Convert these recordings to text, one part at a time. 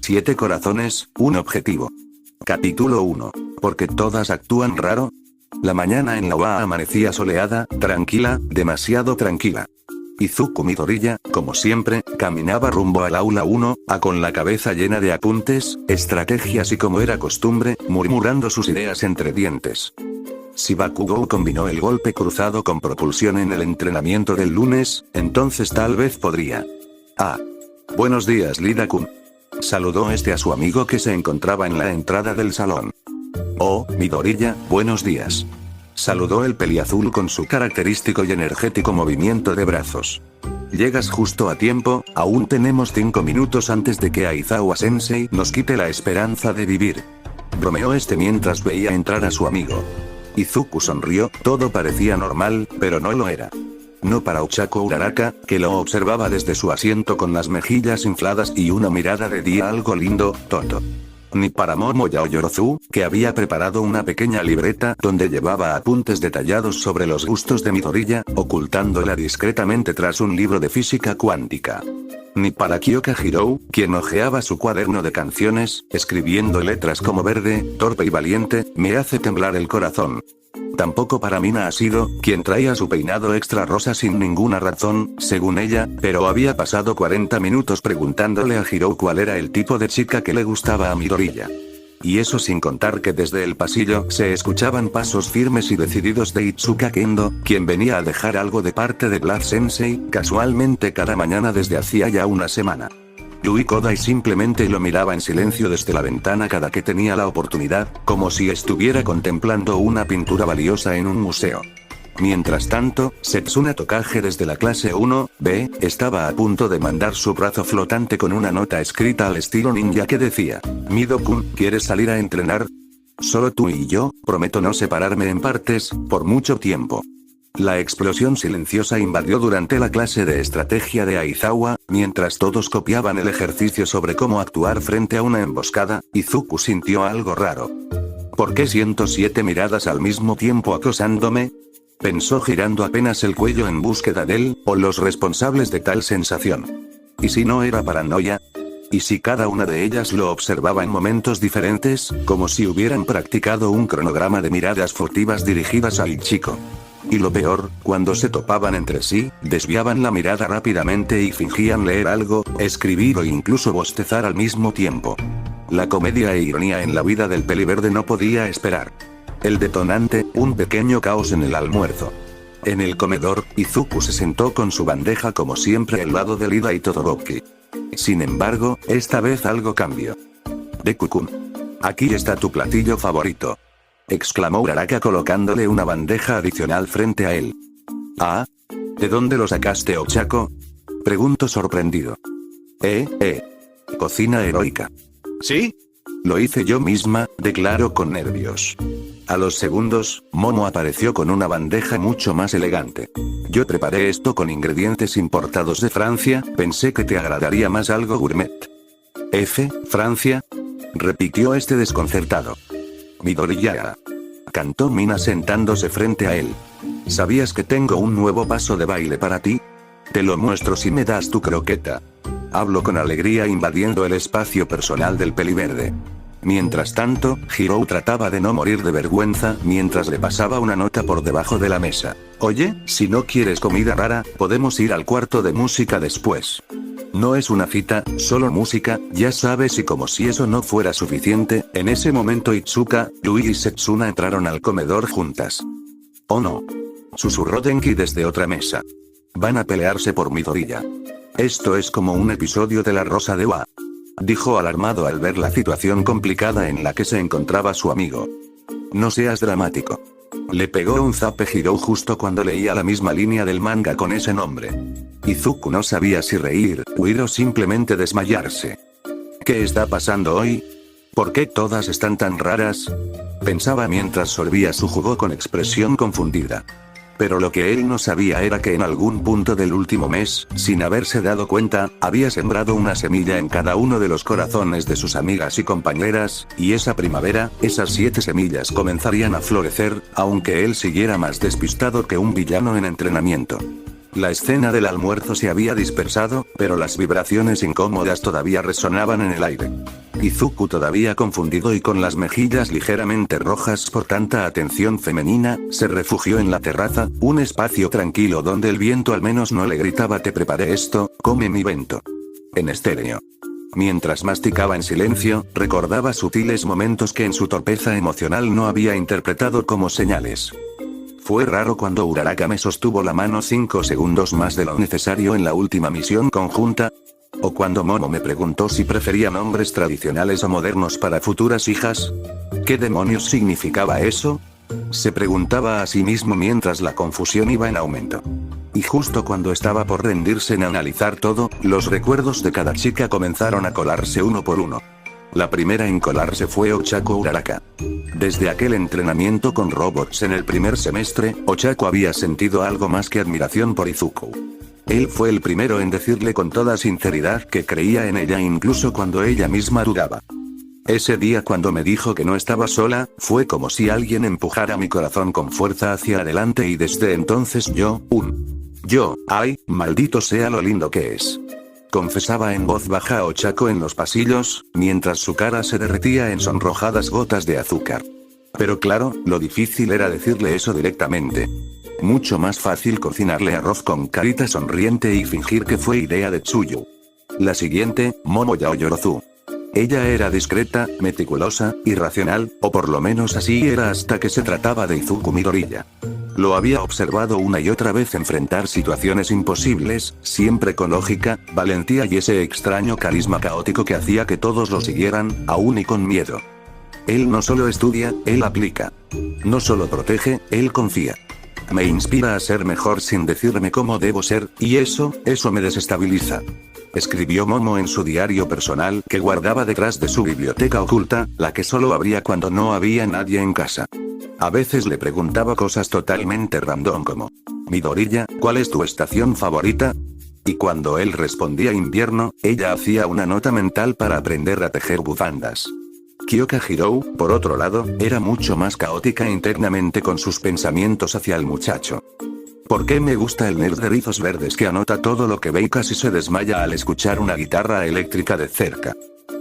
7 corazones, un objetivo. Capítulo 1. ¿Por qué todas actúan raro? La mañana en la UA amanecía soleada, tranquila, demasiado tranquila. Izuku Midoriya, como siempre, caminaba rumbo al aula 1A con la cabeza llena de apuntes, estrategias y como era costumbre, murmurando sus ideas entre dientes. Si Bakugou combinó el golpe cruzado con propulsión en el entrenamiento del lunes, entonces tal vez podría. Buenos días, Lida-kun. Saludó a su amigo que se encontraba en la entrada del salón. Oh, Midoriya, buenos días. Saludó el peliazul con su característico y energético movimiento de brazos. Llegas justo a tiempo, aún tenemos 5 minutos antes de que Aizawa-sensei nos quite la esperanza de vivir. Bromeó mientras veía entrar a su amigo. Izuku sonrió, todo parecía normal, pero no lo era. No para Ochako Uraraka, que lo observaba desde su asiento con las mejillas infladas y una mirada de "di algo lindo, Toto". Ni para Momo Yaoyorozu, que había preparado una pequeña libreta donde llevaba apuntes detallados sobre los gustos de Midoriya, ocultándola discretamente tras un libro de física cuántica. Ni para Kyoka Hirou, quien hojeaba su cuaderno de canciones, escribiendo letras como verde, torpe y valiente, me hace temblar el corazón. Tampoco para Mina Ashido, quien traía su peinado extra rosa sin ninguna razón, según ella, pero había pasado 40 minutos preguntándole a Hirou cuál era el tipo de chica que le gustaba a Midoriya. Y eso sin contar que desde el pasillo se escuchaban pasos firmes y decididos de Itsuka Kendo, quien venía a dejar algo de parte de Blood Sensei, casualmente cada mañana desde hacía ya una semana. Yui Kodai simplemente lo miraba en silencio desde la ventana cada que tenía la oportunidad, como si estuviera contemplando una pintura valiosa en un museo. Mientras tanto, Setsuna Tokage desde la clase 1B, estaba a punto de mandar su brazo flotante con una nota escrita al estilo ninja que decía: Mido-kun, ¿quieres salir a entrenar? Solo tú y yo, prometo no separarme en partes, por mucho tiempo. La explosión silenciosa invadió durante la clase de estrategia de Aizawa, mientras todos copiaban el ejercicio sobre cómo actuar frente a una emboscada. Izuku sintió algo raro. ¿Por qué siento 7 miradas al mismo tiempo acosándome? Pensó girando apenas el cuello en búsqueda de él, o los responsables de tal sensación. ¿Y si no era paranoia? ¿Y si cada una de ellas lo observaba en momentos diferentes, como si hubieran practicado un cronograma de miradas furtivas dirigidas al chico? Y lo peor, cuando se topaban entre sí, desviaban la mirada rápidamente y fingían leer algo, escribir o incluso bostezar al mismo tiempo. La comedia e ironía en la vida del peliverde no podía esperar. El detonante, un pequeño caos en el almuerzo. En el comedor, Izuku se sentó con su bandeja como siempre al lado de Lida y Todoroki. Sin embargo, esta vez algo cambió. Deku-kun. Aquí está tu platillo favorito. Exclamó Uraraka colocándole una bandeja adicional frente a él. ¿De dónde lo sacaste, Ochako? Preguntó sorprendido. Cocina heroica. ¿Sí? Lo hice yo misma, declaró con nervios. A los segundos, Momo apareció con una bandeja mucho más elegante. Yo preparé esto con ingredientes importados de Francia, pensé que te agradaría más algo gourmet. ¿Francia? Repitió desconcertado. Midoriya. Cantó Mina sentándose frente a él. ¿Sabías que tengo un nuevo paso de baile para ti? Te lo muestro si me das tu croqueta. Habló con alegría invadiendo el espacio personal del peliverde. Mientras tanto, Hirou trataba de no morir de vergüenza mientras le pasaba una nota por debajo de la mesa. Oye, si no quieres comida rara, podemos ir al cuarto de música después. No es una cita, solo música, ya sabes, y como si eso no fuera suficiente, en ese momento Itsuka, Yui y Setsuna entraron al comedor juntas. Oh no. Susurró Denki desde otra mesa. Van a pelearse por Midoriya. Esto es como un episodio de La Rosa de Oa. Dijo alarmado al ver la situación complicada en la que se encontraba su amigo. No seas dramático. Le pegó un zape Hirou justo cuando leía la misma línea del manga con ese nombre. Izuku no sabía si reír, huir o simplemente desmayarse. ¿Qué está pasando hoy? ¿Por qué todas están tan raras? Pensaba mientras sorbía su jugo con expresión confundida. Pero lo que él no sabía era que en algún punto del último mes, sin haberse dado cuenta, había sembrado una semilla en cada uno de los corazones de sus amigas y compañeras, y esa primavera, esas 7 semillas comenzarían a florecer, aunque él siguiera más despistado que un villano en entrenamiento. La escena del almuerzo se había dispersado, pero las vibraciones incómodas todavía resonaban en el aire. Izuku, todavía confundido y con las mejillas ligeramente rojas por tanta atención femenina, se refugió en la terraza, un espacio tranquilo donde el viento al menos no le gritaba: te preparé esto, come mi bento. En estéreo. Mientras masticaba en silencio, recordaba sutiles momentos que en su torpeza emocional no había interpretado como señales. Fue raro cuando Uraraka me sostuvo la mano 5 segundos más de lo necesario en la última misión conjunta. O cuando Momo me preguntó si prefería nombres tradicionales o modernos para futuras hijas. ¿Qué demonios significaba eso? Se preguntaba a sí mismo mientras la confusión iba en aumento. Y justo cuando estaba por rendirse en analizar todo, los recuerdos de cada chica comenzaron a colarse uno por uno. La primera en colarse fue Ochako Uraraka. Desde aquel entrenamiento con robots en el primer semestre, Ochako había sentido algo más que admiración por Izuku. Él fue el primero en decirle con toda sinceridad que creía en ella incluso cuando ella misma dudaba. Ese día cuando me dijo que no estaba sola, fue como si alguien empujara mi corazón con fuerza hacia adelante y desde entonces ay, maldito sea lo lindo que es. Confesaba en voz baja a Ochako en los pasillos, mientras su cara se derretía en sonrojadas gotas de azúcar. Pero claro, lo difícil era decirle eso directamente. Mucho más fácil cocinarle arroz con carita sonriente y fingir que fue idea de Tsuyu. La siguiente, Momo Yaoyorozu. Ella era discreta, meticulosa, irracional, o por lo menos así era hasta que se trataba de Izuku Midoriya. Lo había observado una y otra vez enfrentar situaciones imposibles, siempre con lógica, valentía y ese extraño carisma caótico que hacía que todos lo siguieran, aún y con miedo. Él no solo estudia, él aplica. No solo protege, él confía. Me inspira a ser mejor sin decirme cómo debo ser, y eso me desestabiliza. Escribió Momo en su diario personal que guardaba detrás de su biblioteca oculta, la que solo abría cuando no había nadie en casa. A veces le preguntaba cosas totalmente random como: Midoriya, ¿cuál es tu estación favorita? Y cuando él respondía invierno, ella hacía una nota mental para aprender a tejer bufandas. Kyoka Hirou, por otro lado, era mucho más caótica internamente con sus pensamientos hacia el muchacho. ¿Por qué me gusta el nerd de rizos verdes que anota todo lo que ve y casi se desmaya al escuchar una guitarra eléctrica de cerca?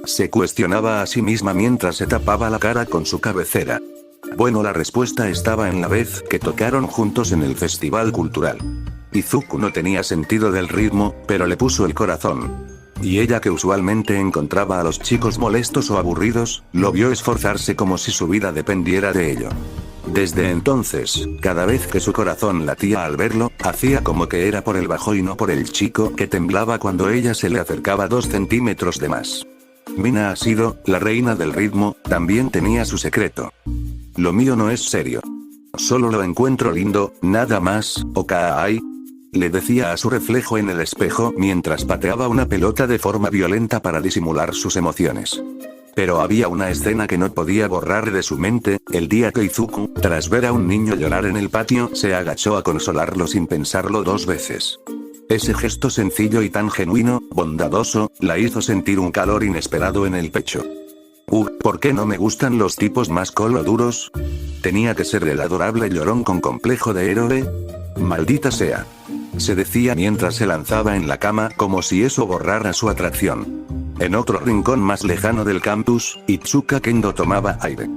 Se cuestionaba a sí misma mientras se tapaba la cara con su cabecera. Bueno, la respuesta estaba en la vez que tocaron juntos en el festival cultural. Izuku no tenía sentido del ritmo, pero le puso el corazón. Y ella, que usualmente encontraba a los chicos molestos o aburridos, lo vio esforzarse como si su vida dependiera de ello. Desde entonces, cada vez que su corazón latía al verlo, hacía como que era por el bajo y no por el chico que temblaba cuando ella se le acercaba 2 centímetros de más. Mina ha sido la reina del ritmo, también tenía su secreto. Lo mío no es serio. Solo lo encuentro lindo, nada más, o kawaii, le decía a su reflejo en el espejo mientras pateaba una pelota de forma violenta para disimular sus emociones. Pero había una escena que no podía borrar de su mente, el día que Izuku, tras ver a un niño llorar en el patio, se agachó a consolarlo sin pensarlo 2 veces. Ese gesto sencillo y tan genuino, bondadoso, la hizo sentir un calor inesperado en el pecho. ¿Por qué no me gustan los tipos más coloduros? ¿Tenía que ser el adorable llorón con complejo de héroe? Maldita sea. Se decía mientras se lanzaba en la cama como si eso borrara su atracción. En otro rincón más lejano del campus, Itsuka Kendo tomaba aire.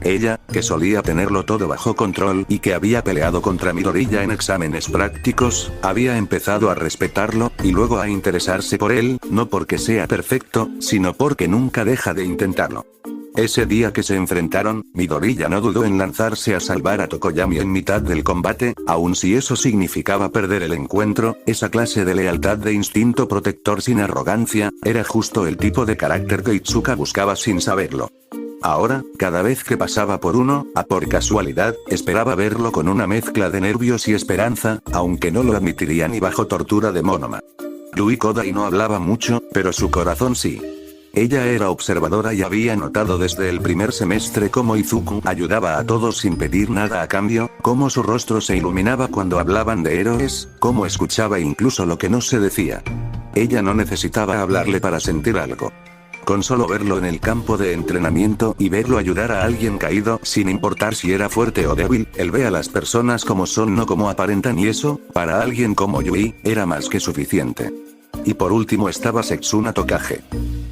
Ella, que solía tenerlo todo bajo control y que había peleado contra Midoriya en exámenes prácticos, había empezado a respetarlo, y luego a interesarse por él, no porque sea perfecto, sino porque nunca deja de intentarlo. Ese día que se enfrentaron, Midoriya no dudó en lanzarse a salvar a Tokoyami en mitad del combate, aun si eso significaba perder el encuentro. Esa clase de lealtad de instinto protector sin arrogancia, era justo el tipo de carácter que Itsuka buscaba sin saberlo. Ahora, cada vez que pasaba por uno, por casualidad, esperaba verlo con una mezcla de nervios y esperanza, aunque no lo admitiría ni bajo tortura de Monoma. Yui Kodai no hablaba mucho, pero su corazón sí. Ella era observadora y había notado desde el primer semestre cómo Izuku ayudaba a todos sin pedir nada a cambio, cómo su rostro se iluminaba cuando hablaban de héroes, cómo escuchaba incluso lo que no se decía. Ella no necesitaba hablarle para sentir algo. Con solo verlo en el campo de entrenamiento y verlo ayudar a alguien caído, sin importar si era fuerte o débil, él ve a las personas como son, no como aparentan, y eso, para alguien como Yui, era más que suficiente. Y por último estaba Setsuna Tokage.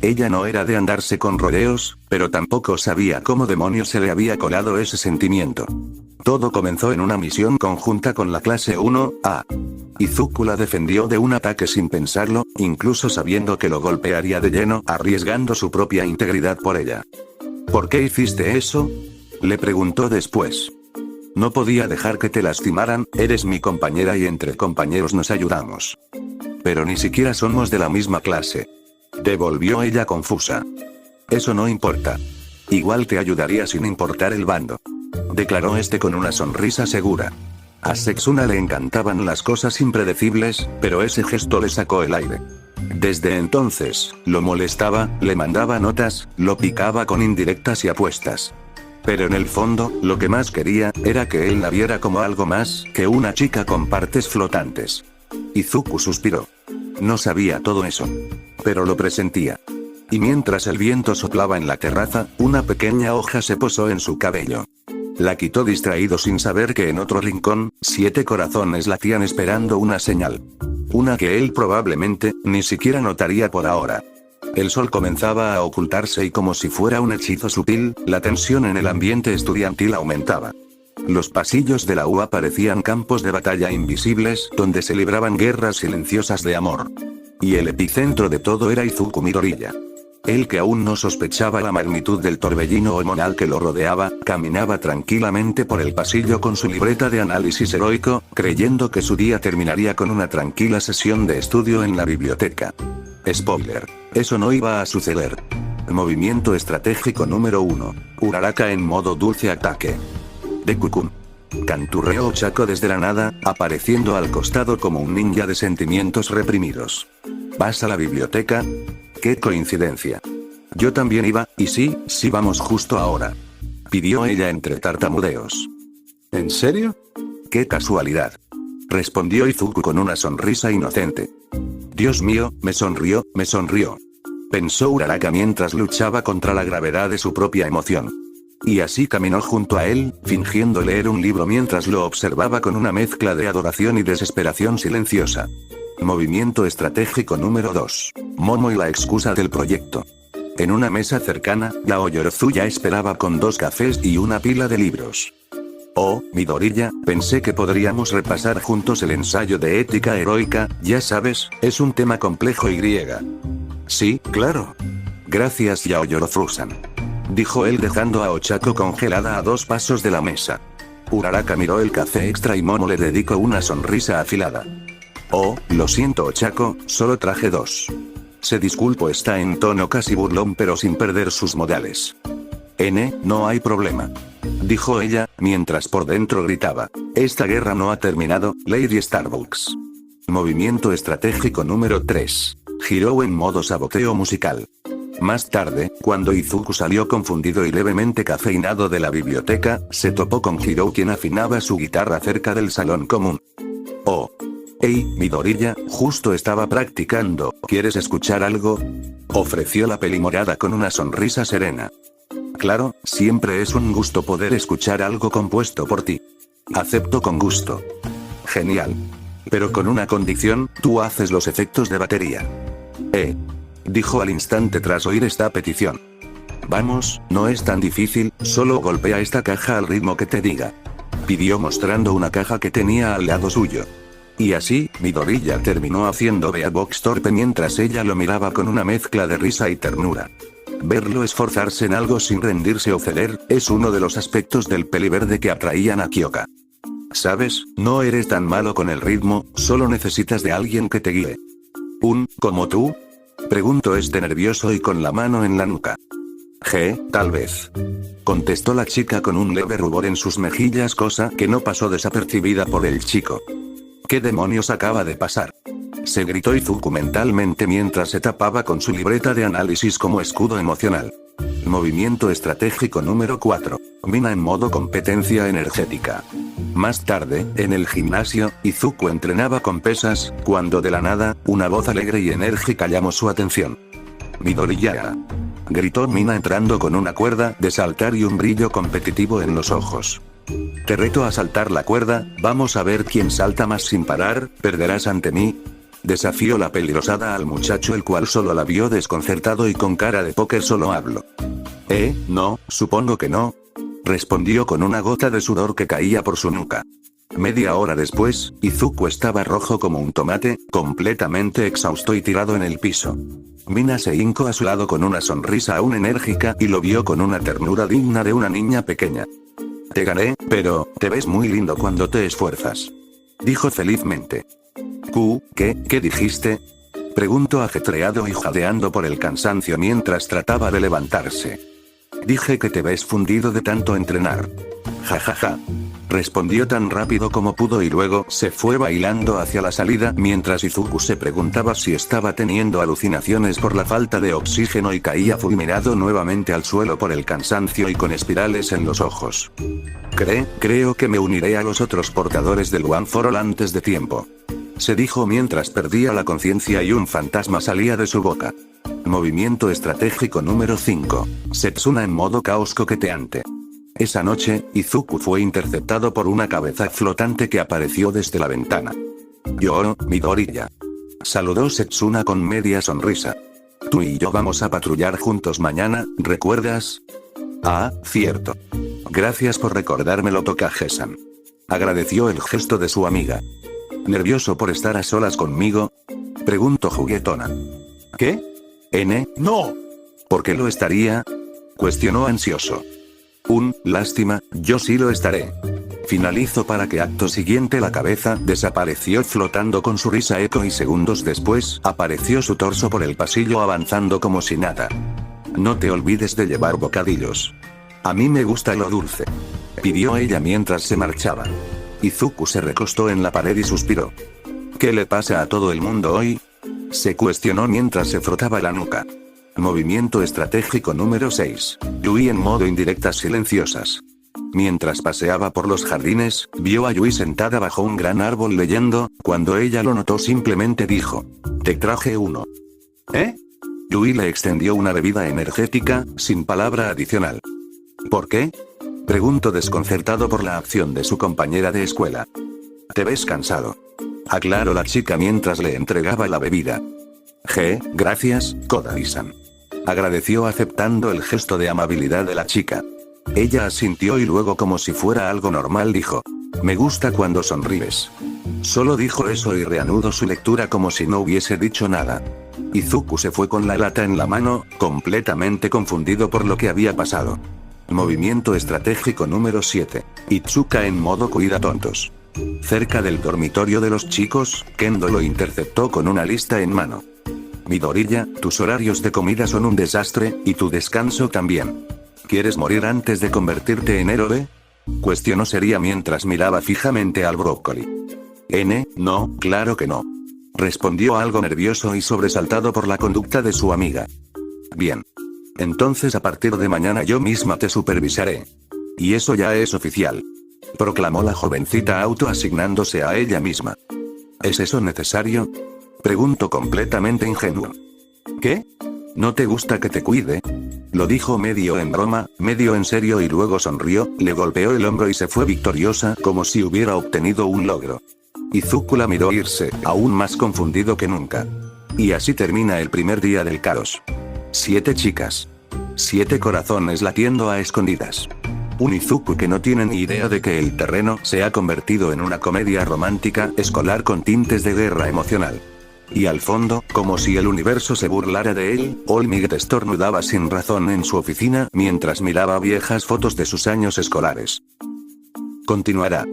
Ella no era de andarse con rodeos, pero tampoco sabía cómo demonios se le había colado ese sentimiento. Todo comenzó en una misión conjunta con la clase 1A. Izuku la defendió de un ataque sin pensarlo, incluso sabiendo que lo golpearía de lleno, arriesgando su propia integridad por ella. ¿Por qué hiciste eso?, le preguntó después. No podía dejar que te lastimaran, eres mi compañera y entre compañeros nos ayudamos. Pero ni siquiera somos de la misma clase, devolvió ella confusa. Eso no importa. Igual te ayudaría sin importar el bando, declaró este con una sonrisa segura. A Setsuna le encantaban las cosas impredecibles, pero ese gesto le sacó el aire. Desde entonces, lo molestaba, le mandaba notas, lo picaba con indirectas y apuestas. Pero en el fondo, lo que más quería, era que él la viera como algo más que una chica con partes flotantes. Izuku suspiró. No sabía todo eso, pero lo presentía. Y mientras el viento soplaba en la terraza, una pequeña hoja se posó en su cabello. La quitó distraído sin saber que en otro rincón, 7 corazones latían esperando una señal. Una que él probablemente, ni siquiera notaría por ahora. El sol comenzaba a ocultarse y como si fuera un hechizo sutil, la tensión en el ambiente estudiantil aumentaba. Los pasillos de la UA parecían campos de batalla invisibles, donde se libraban guerras silenciosas de amor. Y el epicentro de todo era Izuku Midoriya. Él, que aún no sospechaba la magnitud del torbellino hormonal que lo rodeaba, caminaba tranquilamente por el pasillo con su libreta de análisis heroico, creyendo que su día terminaría con una tranquila sesión de estudio en la biblioteca. Spoiler. Eso no iba a suceder. Movimiento estratégico número 1. Uraraka en modo dulce ataque. Deku-kun. Canturreó Ochako desde la nada, apareciendo al costado como un ninja de sentimientos reprimidos. ¿Vas a la biblioteca? ¡Qué coincidencia! Yo también iba, y sí vamos justo ahora, pidió ella entre tartamudeos. ¿En serio? ¡Qué casualidad!, respondió Izuku con una sonrisa inocente. Dios mío, me sonrió, pensó Uraraka mientras luchaba contra la gravedad de su propia emoción. Y así caminó junto a él, fingiendo leer un libro mientras lo observaba con una mezcla de adoración y desesperación silenciosa. Movimiento estratégico número 2. Momo y la excusa del proyecto. En una mesa cercana, Yaoyorozu ya esperaba con 2 cafés y una pila de libros. Oh, Midoriya, pensé que podríamos repasar juntos el ensayo de ética heroica, ya sabes, es un tema complejo y griega. Sí, claro. Gracias Yaoyorozu-san, dijo él dejando a Ochako congelada a 2 pasos de la mesa. Uraraka miró el café extra y Momo le dedicó una sonrisa afilada. Oh, lo siento Ochako, solo traje 2. Se disculpó, está en tono casi burlón pero sin perder sus modales. No hay problema, dijo ella, mientras por dentro gritaba. Esta guerra no ha terminado, Lady Starbucks. Movimiento estratégico número 3. Giró en modo saboteo musical. Más tarde, cuando Izuku salió confundido y levemente cafeinado de la biblioteca, se topó con Hiro, quien afinaba su guitarra cerca del salón común. Oh. Hey, Midoriya, justo estaba practicando, ¿quieres escuchar algo?, ofreció la pelimorada con una sonrisa serena. Claro, siempre es un gusto poder escuchar algo compuesto por ti. Acepto con gusto. Genial. Pero con una condición, tú haces los efectos de batería. Dijo al instante tras oír esta petición. Vamos, no es tan difícil, solo golpea esta caja al ritmo que te diga, pidió mostrando una caja que tenía al lado suyo. Y así, Midoriya terminó haciendo beatbox torpe mientras ella lo miraba con una mezcla de risa y ternura. Verlo esforzarse en algo sin rendirse o ceder, es uno de los aspectos del peliverde que atraían a Kyoka. ¿Sabes? No eres tan malo con el ritmo, solo necesitas de alguien que te guíe. ¿Como tú?, preguntó este nervioso y con la mano en la nuca. Tal vez, contestó la chica con un leve rubor en sus mejillas, cosa que no pasó desapercibida por el chico. ¿Qué demonios acaba de pasar?, se gritó Izuku mentalmente mientras se tapaba con su libreta de análisis como escudo emocional. Movimiento estratégico número 4. Mina en modo competencia energética. Más tarde, en el gimnasio, Izuku entrenaba con pesas, cuando de la nada, una voz alegre y enérgica llamó su atención. Midoriya. Gritó Mina entrando con una cuerda de saltar y un brillo competitivo en los ojos. Te reto a saltar la cuerda, vamos a ver quién salta más sin parar, ¿perderás ante mí? Desafió la pelirrosada al muchacho, el cual solo la vio desconcertado y con cara de póker. Solo hablo. No, supongo que no. Respondió con una gota de sudor que caía por su nuca. Media hora después, Izuku estaba rojo como un tomate, completamente exhausto y tirado en el piso. Mina se hincó a su lado con una sonrisa aún enérgica y lo vio con una ternura digna de una niña pequeña. Te gané, pero, te ves muy lindo cuando te esfuerzas. Dijo felizmente. ¿Qué dijiste? Preguntó ajetreado y jadeando por el cansancio mientras trataba de levantarse. Dije que te ves fundido de tanto entrenar. Jajaja. Respondió tan rápido como pudo y luego se fue bailando hacia la salida mientras Izuku se preguntaba si estaba teniendo alucinaciones por la falta de oxígeno y caía fulminado nuevamente al suelo por el cansancio y con espirales en los ojos. Creo que me uniré a los otros portadores del One for All antes de tiempo. Se dijo mientras perdía la conciencia y un fantasma salía de su boca. Movimiento estratégico número 5. Setsuna en modo caos coqueteante. Esa noche, Izuku fue interceptado por una cabeza flotante que apareció desde la ventana. Yo, Midoriya. Saludó Setsuna con media sonrisa. Tú y yo vamos a patrullar juntos mañana, ¿recuerdas? Ah, cierto. Gracias por recordármelo, Tokaje-san. Agradeció el gesto de su amiga. ¿Nervioso por estar a solas conmigo? Preguntó juguetona. ¿Qué? No. ¿Por qué lo estaría? Cuestionó ansioso. Lástima, yo sí lo estaré. Finalizó para que acto siguiente la cabeza desapareció flotando con su risa eco y segundos después apareció su torso por el pasillo avanzando como si nada. No te olvides de llevar bocadillos. A mí me gusta lo dulce. Pidió ella mientras se marchaba. Izuku se recostó en la pared y suspiró. ¿Qué le pasa a todo el mundo hoy? Se cuestionó mientras se frotaba la nuca. Movimiento estratégico número 6. Yui en modo indirectas silenciosas. Mientras paseaba por los jardines, vio a Yui sentada bajo un gran árbol leyendo. Cuando ella lo notó simplemente dijo. Te traje uno. Yui le extendió una bebida energética, sin palabra adicional. ¿Por qué? Preguntó desconcertado por la acción de su compañera de escuela. Te ves cansado. Aclaró la chica mientras le entregaba la bebida. Gracias, Kodai-san. Agradeció aceptando el gesto de amabilidad de la chica. Ella asintió y luego como si fuera algo normal dijo. Me gusta cuando sonríes. Solo dijo eso y reanudó su lectura como si no hubiese dicho nada. Izuku se fue con la lata en la mano, completamente confundido por lo que había pasado. Movimiento estratégico número 7. Itsuka en modo cuida tontos. Cerca del dormitorio de los chicos, Kendo lo interceptó con una lista en mano. Midoriya, tus horarios de comida son un desastre, y tu descanso también. ¿Quieres morir antes de convertirte en héroe? Cuestionó seria mientras miraba fijamente al brócoli. No, claro que no. Respondió algo nervioso y sobresaltado por la conducta de su amiga. Bien. Entonces a partir de mañana yo misma te supervisaré. Y eso ya es oficial. Proclamó la jovencita autoasignándose a ella misma. ¿Es eso necesario? Preguntó completamente ingenuo. ¿Qué? ¿No te gusta que te cuide? Lo dijo medio en broma, medio en serio y luego sonrió, le golpeó el hombro y se fue victoriosa como si hubiera obtenido un logro. Izuku la miró irse, aún más confundido que nunca. Y así termina el primer día del caos. 7 chicas. 7 corazones latiendo a escondidas. Un Izuku que no tiene ni idea de que el terreno se ha convertido en una comedia romántica escolar con tintes de guerra emocional. Y al fondo, como si el universo se burlara de él, Olmigt estornudaba sin razón en su oficina mientras miraba viejas fotos de sus años escolares. Continuará.